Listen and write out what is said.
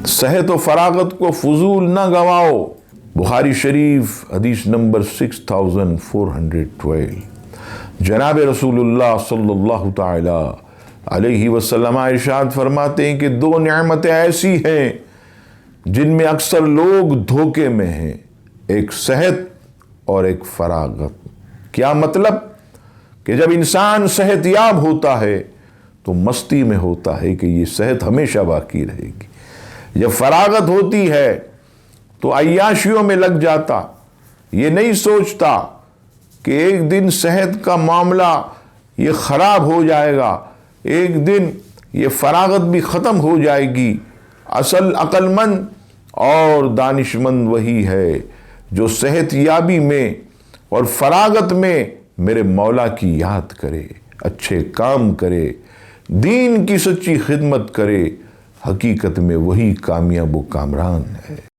صحت و فراغت کو فضول نہ گواؤ۔ بخاری شریف حدیث نمبر 6412۔ جناب رسول اللہ صلی اللہ تعالی علیہ وسلم ارشاد فرماتے ہیں کہ دو نعمتیں ایسی ہیں جن میں اکثر لوگ دھوکے میں ہیں، ایک صحت اور ایک فراغت۔ کیا مطلب؟ کہ جب انسان صحت یاب ہوتا ہے تو مستی میں ہوتا ہے کہ یہ صحت ہمیشہ باقی رہے گی، جب فراغت ہوتی ہے تو عیاشیوں میں لگ جاتا، یہ نہیں سوچتا کہ ایک دن صحت کا معاملہ یہ خراب ہو جائے گا، ایک دن یہ فراغت بھی ختم ہو جائے گی۔ اصل عقل مند اور دانش مند وہی ہے جو صحت یابی میں اور فراغت میں میرے مولا کی یاد کرے، اچھے کام کرے، دین کی سچی خدمت کرے، حقیقت میں وہی کامیاب و کامران ہے۔